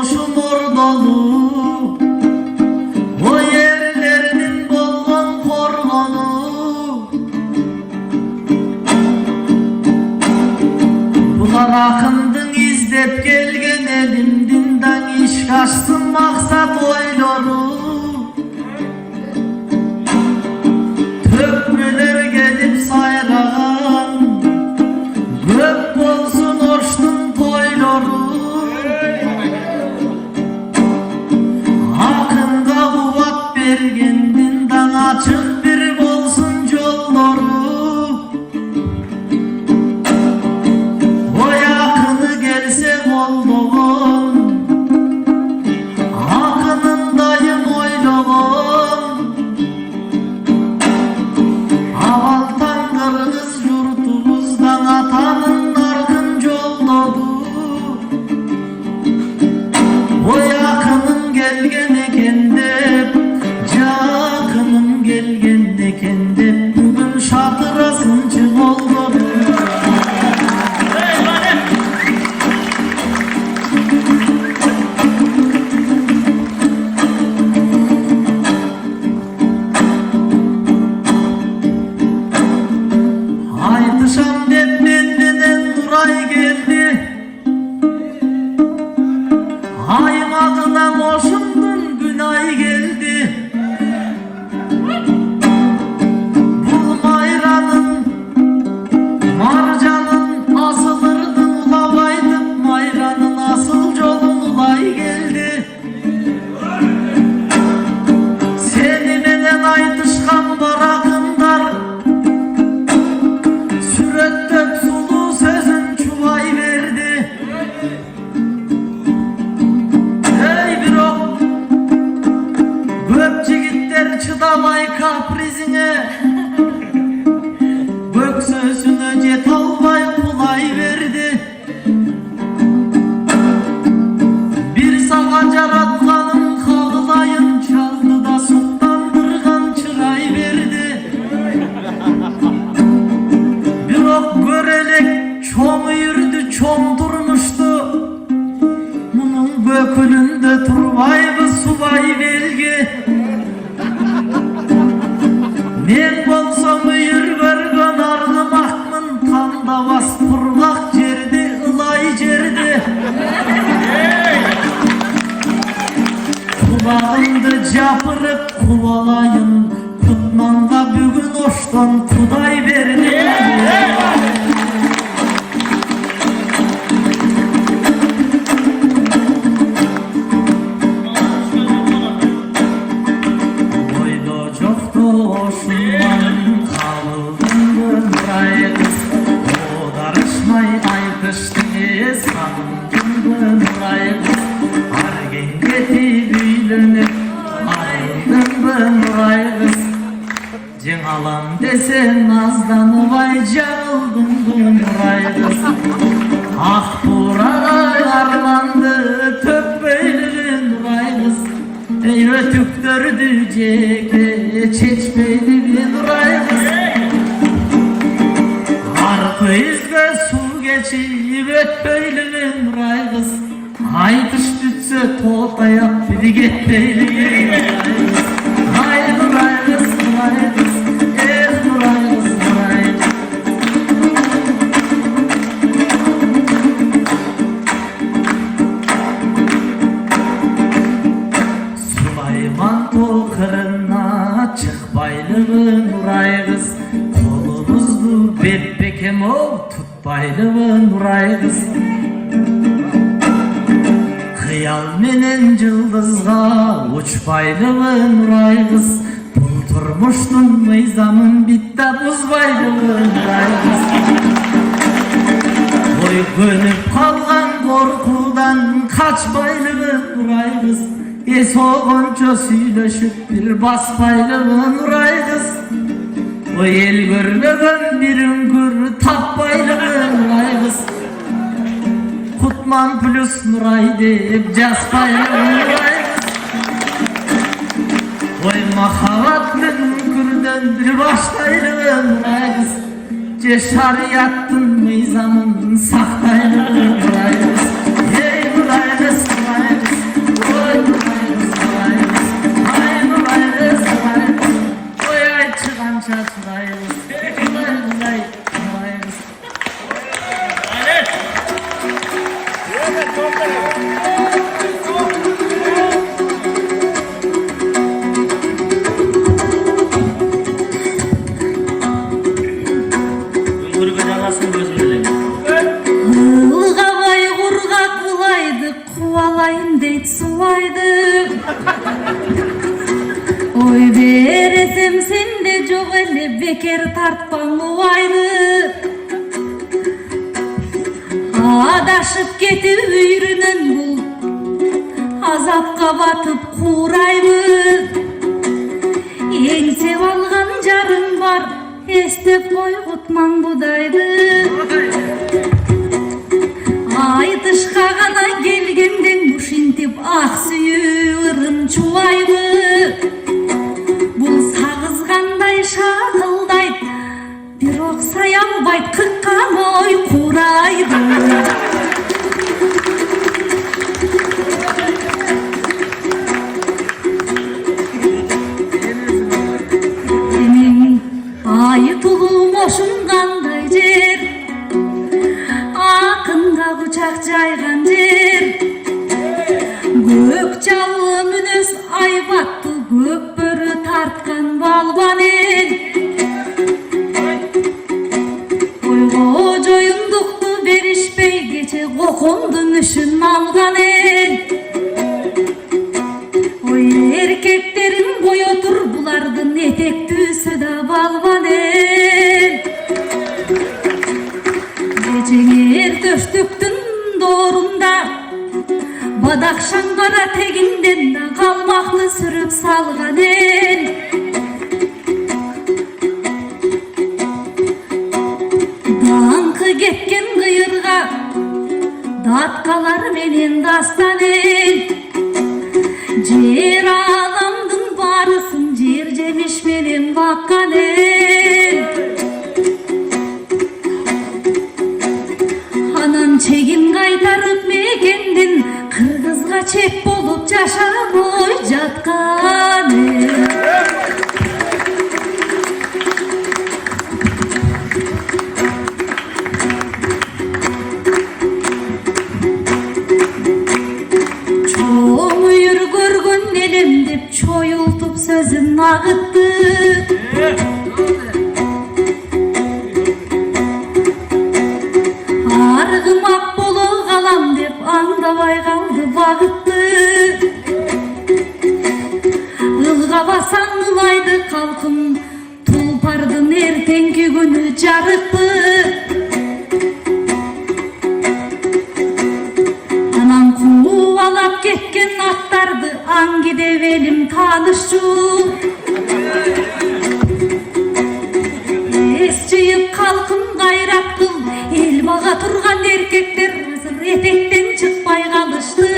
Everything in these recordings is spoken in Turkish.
koşum ordalı, o yerlerinin bollan korlanı. Bular akındın izlep gelgen elimdinden iş kaçtın maksat oyları. Tökmeler gelip sayrağın, göp bolsun hoştun toyları. Akınga kuvat bergendinden açık bir bolsun yolları. O yakını gelse bolduğun, akınındayım oyluğun. Avaltan kırgız yurtumuzdan atanın arkın yolladı. O yakınım gelgen eken de, yakınım gelgen eken de, bugün şatırasın çık oldu. Aytışam dep mendenen Nuray geldi. Aymadına boşundun günay geldi. Bu mayranın, marcanın asılırdın ulavaydık. Mayranın asıl yolun ulay geldi. Seni menen aytışkan barakındar, sürettet sulu sözün çuvay verdi. Gökçigitler çıdamay kaprizine, gök sözüne cet almay kulay verdi. Bir sana caratkanın kağılayın çaldı da suktandırgan çıray verdi. Bir ok görelek çom yürüdü, çom durmuştu. Bunun gökülünde turvaydı subay belgi. Men bolsam yür vergen argımakmın, kanda bas purgak cerdi, ılay cerdi. Kulağımdı japırıp kuvalayın, kutmanda bugün hoştan kuday verdi. Ceng alam desen nazdan vay caldın bu Nuray kız. Ah buralar arlandı töpbeyli Nuray kız. Ey ötüktürdü ceke çeçbeyli bir Nuray kız. Arka izge su geçip ötbeyli Nuray kız. Aytış bütse totayak bir getbeyli bir Nuray kız. Ay Nuray kız, Nuray kız. Sulayman tokırına çıkbaylı Nuray kız. Kolumuzdu bebbekem ol tutbaylı Nuray kız. Kıyal menen yıldızga uçbaylı Nuray kız. Bulturmuştun mıyzamın bitti buzbaylı Nuray kız. Oy gönüp kalgan korkudan kaçbaylı Nuray kız. Soğunca söyleşip bir basbaylı Nuray kız. O el görmeden bir üngür tapbaylı Nuray kız. Kutman plus Nuray deyip casbaylı Nuray kız. Oy mahavat üngürden bir başlaylı Nuray kız. Ceşariyattın mıyzamın sahtaylı Nuray kız. Hey Nuray kız, Nuray kız. Ilgabay kurgak bulaydı, kuvalayın deyt sulaydı. Oy beresem sende çok ele beker tartpan ulaydı. Adaşıp ketip üyrünün bul, azapka batıp kuraydı. Engsep algan jarım var, estep koygutman budaydı. Ay dışka gana gelgenden muşintip ah süyü ırın çuaydı. Bul sağızganday şakıldayt, bir oksayam bayt kıkkan oy kuraydı. Senin ayı tulum oşunganday jer, akınga bıçak caygan jer. Gök çalı münes ay battı, gök börü tartkan balban el. Oygo joyunduktu berişpey geçe kokondun üşün algan el. Oy erkeklerin boy otur bulardın etek düğüsü da balban el. Geceler döştüktün doğrunda, badakşan kara teginden de kalmaklı sürüp salgan el. Dankı ketken kıyırga, datkalar menen dastan el. Jer alamdın barısın, jer jemiş menen bakkan el. Anan çegin kaytarıp mekendin, kırgızga çek bolup yaşap oy jatkan el. Çoğum uyur görgün elem dep çoyultup sözün ağıttı. Argımak bolu kalam dep andabay kaldı bağıttı. Ilga basan ılaydı kalkın, tulpardın ertenki günü jarıttı. Anam kuvalap ketken attardı, an gidevelim tanışçu. Es jıyıp kalkın gayrat kıl, el bağa turgan erkekler hazır etekten çıkpay kalıştı.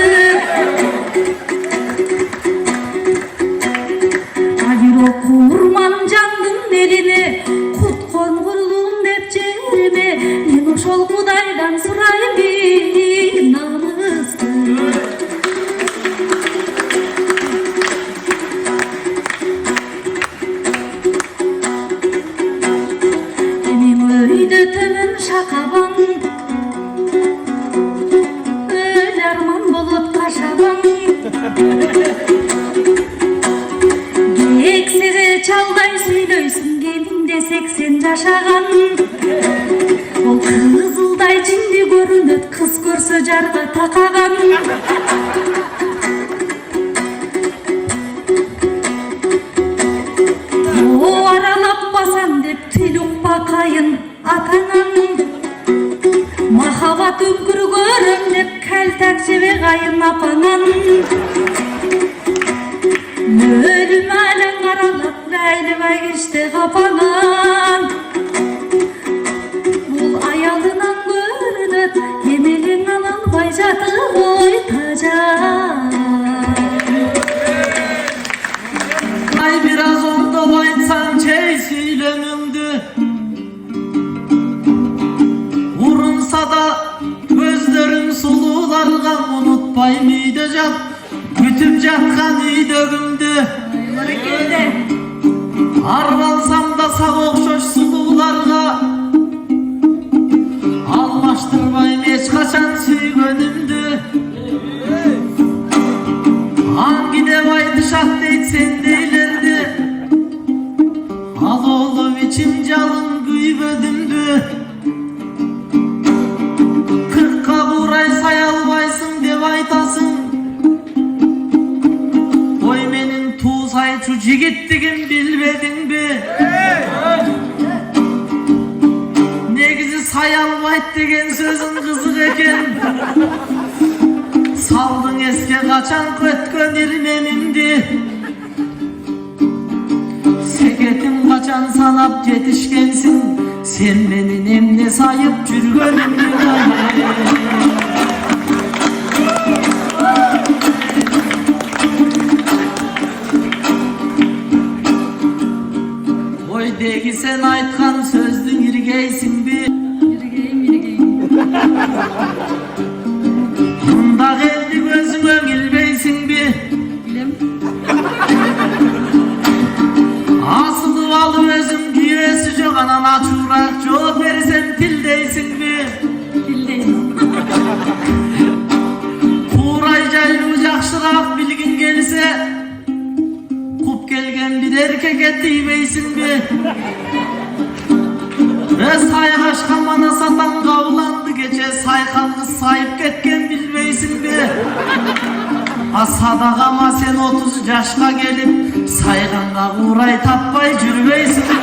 Bir okurman jandın eline, kut kongurluğum dep jerime. Men oşol Kudaydan surayım bir namızdı. Emin öydü tömün şakaban, öl arman bolup kaşaban. Size çalday söylöysün gelinde 80 yaşagan. O kızılday cindi görünöt, kız görse jarga takagan. O aralap basan dep tülük bakayın atanan. Mahabat ömkür görüm dep kaltak jebe kayın apanan. Ölüm alen karalap laylime geçti kapanan. Bul ayalından görünöt, yemelin alan bayjatı oy tacan. Ay biraz orada baytsan çey söylemimdi. Vurunsa da gözlerim sulularga unutpay mıydı can. Bütün jatkan üydөгümdü. Arbansam da sağ okşoş sulularga, almaştırmayım hiç kaçan süygönümdü. sendeylerdi. Al oğlum içim calın gıybedimdi. 40'ka buray sayalbaysın dep aytasın. Oy menin tuğsay şu jigittigim bilbedingbi? Negizi sayalbayt degen sözün kızık eken. Saldın eske kaçan kötkön irmenimdi. Seketim kaçan sanap yetişkensin. Sen menin emne sayıp жүргөнүмдү. Oy degi sen aytkan sözdүн irgeysinби? Irgeyim. Munda geldi gözüme bilbeysinbi? Bilem. Asılıp alıp özüm güyesi jok anan açurak жооп берсем тилдейсиңби? Bildeyim. Курай жайлуу жакшыраак билгиң келсе, куп келген бир эркекке тийбейсиңби? Сайгашка мана сатан кабыланды кече, сайкал кыз сайып кеткен билбейсиңби? Садагама сен 30 жашка келип, сайганга курай таппай жүрбейсиңби?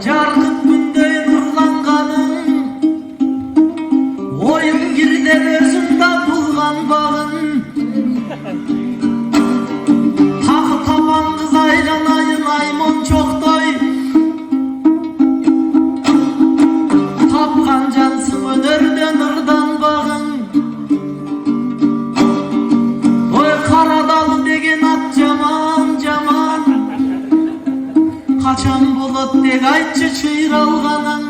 Жаркын күндөй нурланганың, оюң кирден өзүңда булган багың. Такы табан кыз айланайын аймончоктой, тапкан жансың өнөрдөн ырдан багың. Ой Карадалы деген ат жаман жаман, качан болот дег айтчы чыйралганын.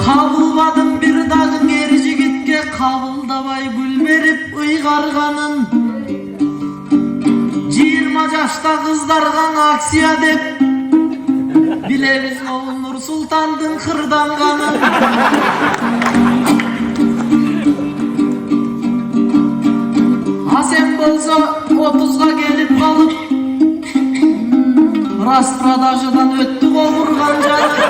Кабылбадым бир дагы эр жигитке, кабылдабай гүл берип ыйгарганын. 20 жашта кыздарга акция деп билебиз могул Нур Султандын кырданганын. А сен болсо 30га келип калып, распродажадан өттү комурган жаны.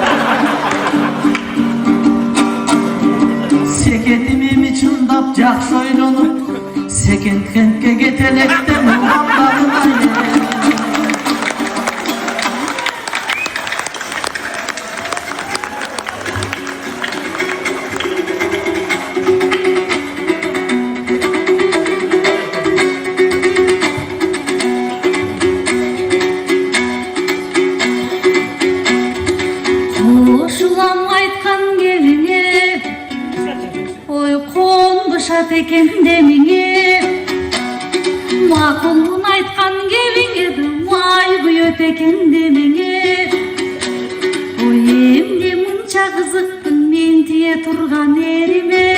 Секетим эми чындап жакшы ойлонуп, секенд-хендке кетелектен улгандагына. Кошулам айткан келиңе, ой коңдушат экен демиңе. Макулун айткан келиңе, май күйөт экен демиңе. Ой эмне мынча кызыктың мен тие турган эриме.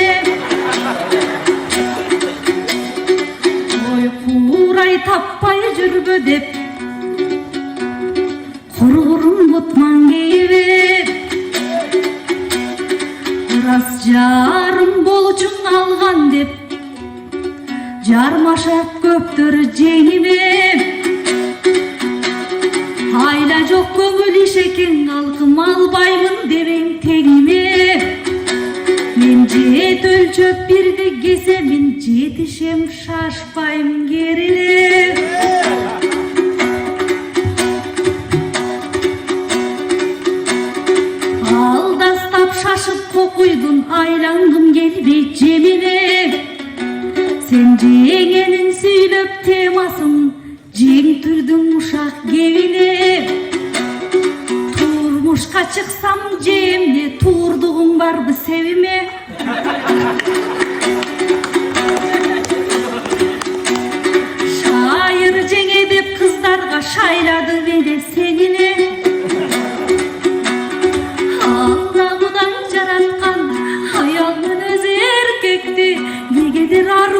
Ой курай таппай жүрбө деп, кургурун бутман кейбе. Раз жарым болчуң алган деп, жармашат көптөр жеңиме. Айла жок көңүл иш экен, алкым албаймын дебең тегиме. Мен жет өлчөп бирди кесемин, жетишем шашпайм кериле. Алдастап шашып кокуйдун, айлангым келбейт жемине. Сен жеңенин сүйлөп темасын, жеңтүрдүң ушак кебине. Турмушка чыксам жемне, турдугуң барбы себиме. Шайыр жеңе деп кыздарга шайлады беде сенине. Алла Кудай жараткан аялдын өзү эркекти, негедир ар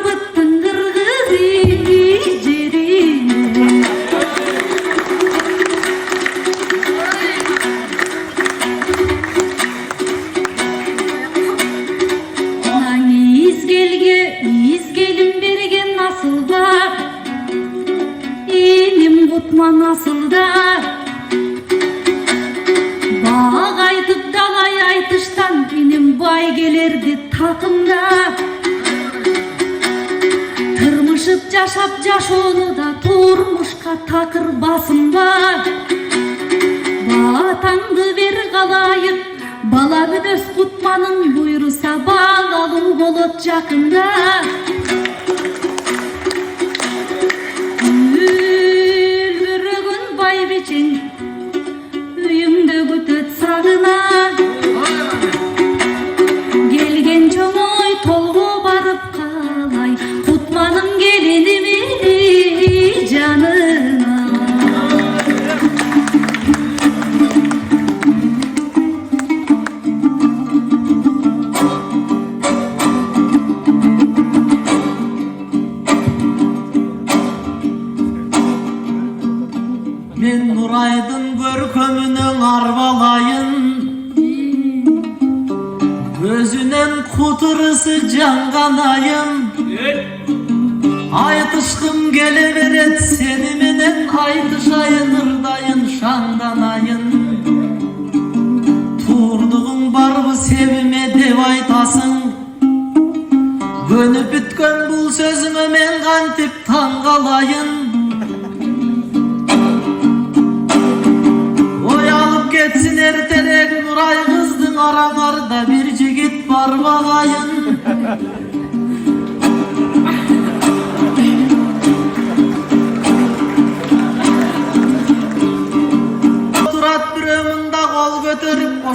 aytıştan benim bay gelerdi takımda. Tırmışıp yaşap yaşoonu da turmuşka takır basımda. Batandı bir kalayıp bala göz kutmanın buyrusa bağlalı bolut yakında. Üldürgün bay biçin üyümde gütöt sağına. Gelgen çomoy tolgu barıp kalay kutmanın gelinimi canına. Men Nuraydın görkömünün arbalayın, gözünen kuturusu canganayım. Aytışkım geleveret seni menen, aytışayın ırdayın şandanayın. Turduğun bar bu sevime dev aytasın, gönüp bütken bul sözüme men kantip tangalayın. Geçsin erterek Nuray kızdın aralarda bir cigit var bağayın. Oturat bir ömünde kol götürüp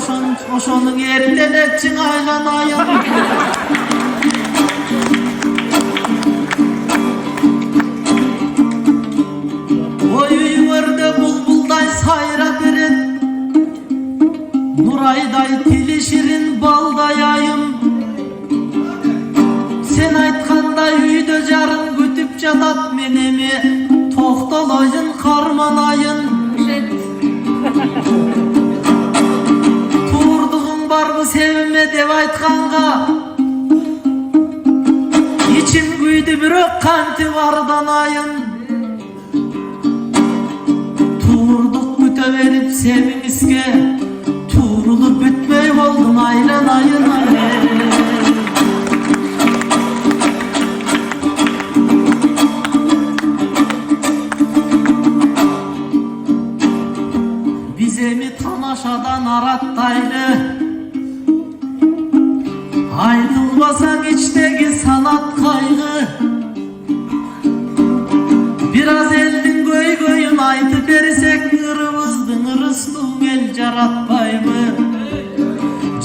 oşonun yerinden etçin aylanayın. Oy uyumurde bulbulday sayra beret, Nurayday tili şirin baldayayım. Sen aytkanda üydö jarın gütüp jatat menemi, tohtalayın karmanayın. Turduğun bar bu sevime dev aytkanga, içim güydü bürök kanti vardanayın. Turduk güte verip sevimiske, turulup bütmey oldum aylanayın. Bize mi tamaşadan arattaylı, ayrılmasan içteki sanat kaygı. Biraz eldin göy göyün aytı versek, ırımızdın ırısluğun el caratpaydı.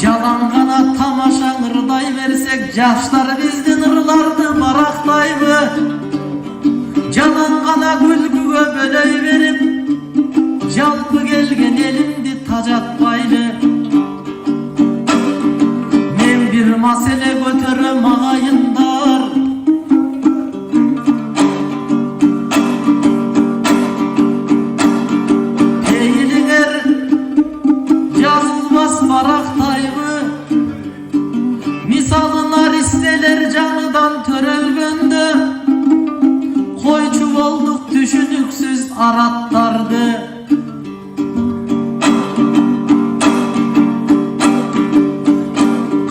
Jalangana tamaşa ırday versek, yaşlar bizdin ırlardı baraktaydı. Jalangana gülgüge böley verip, jalpı gelgen elimdi tacatpaydı. Men bir masele götürüm ağayındar, eğilinger yazılmaz baraktaydı. Misalınar isteler canıdan törelgöndü, koyçu olduk düşünüksüz arattardı.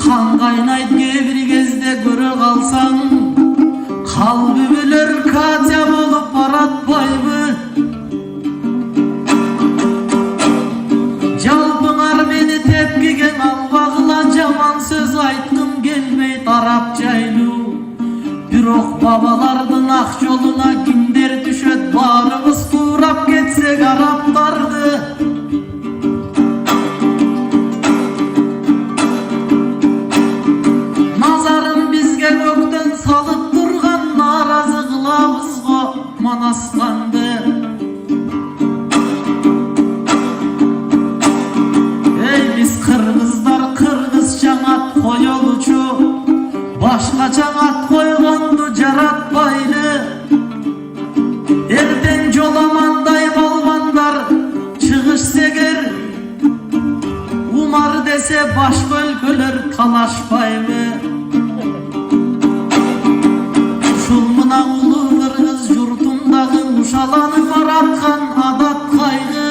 Kan kaynayt bir gezde göre kalsan, kalbi bilir katya olup aratpaydı. Jalpınar beni tepkigen alvağla, caman söz aytkım gelmey Arapçaylı. Bürok babalardın ak yoluna kimder düşöt, barımız tuğrap getsek Araplardı. Nazarın bizge gökten salıp durgan, narazı kılavuzgo manaslandı. Ey biz kırgızlar kırgız çanat koyoluçu, başka çanat koygandı caratpaylı. Erden jolamanday balvandar çıkış seger, umar dese baş bölgüler talaşpaylı. Şulmuna ulu kırgız yurtundagı uşalanıp aratkan adat kaygı.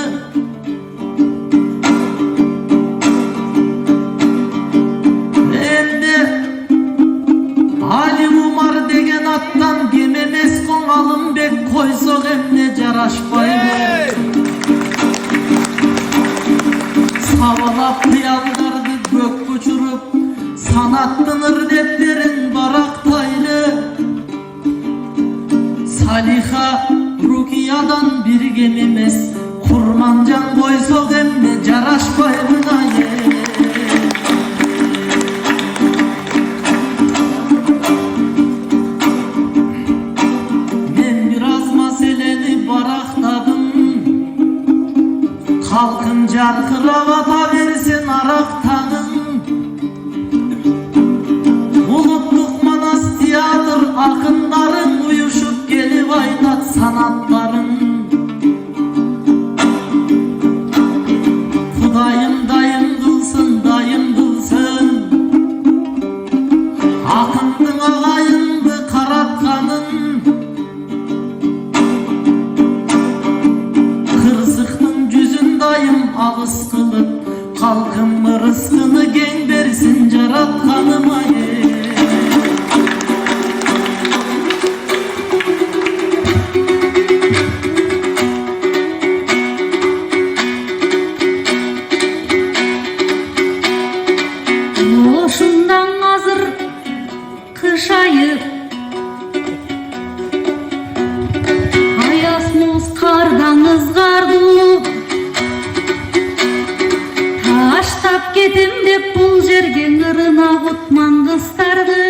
Sanattın ırdeplerin baraktaylı Saliha Rukiyadan bir gemimiz Kurmancan koysak emme jaraşpay buna ye Men biraz meseleni baraktadım Halkın jarkıravata versin araktanın Ulutluk manas tiyatr akınların Uyuşup gelip aytat sanatların Kudayım dayım kılsın dayım kılsın Akındın ağayındı karatkanın Kırsıktın cüzün dayım ağız kılıp Kalkın rızkını gen versin caratkanıma ye Şundan hazır kış ayı Ayas muz kardan ızgardı Taştap ketim dep bul jerge ırına kutman kıstardı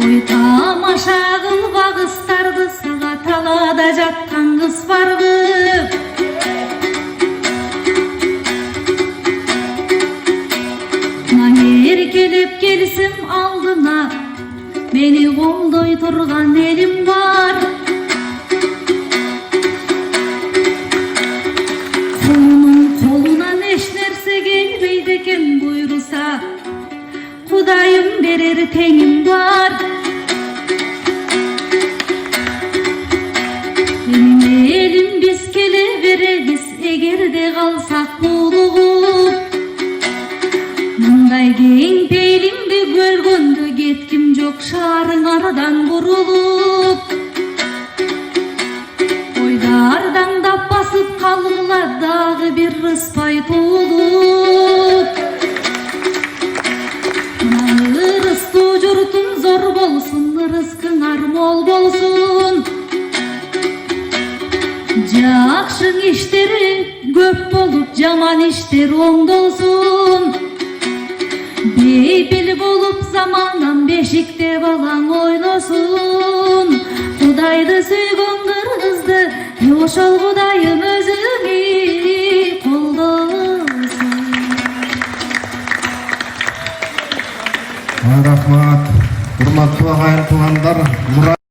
Oy tamaşa kılba kıstardı Sağa talada jatkan kız vardı Gelip gelisim aldına Beni koldoy turgan elim var Kulunun koluna eş nerse gelmeydi eken buyursa Kudayım verer tenim var Benim elim biz kele vereriz Eğer de kalsak bulup Mınday keng peylimdi görgöndü Getkim jok şarың aradan burulup Oydardan da basıp kalgıla Dağı bir rıspay tuğulup Rıstı jurtun zor bolsun Rızkınar mol bolsun Jakşın işleri köp bolup Jaman işler oңdolsun Beybil bolup zamandan beşikte balan oynosun Kudaydı süygöndür kızdı Oşol Kudayım özümi koldosun Rahmat, hurmatlı ağayın tuğanlar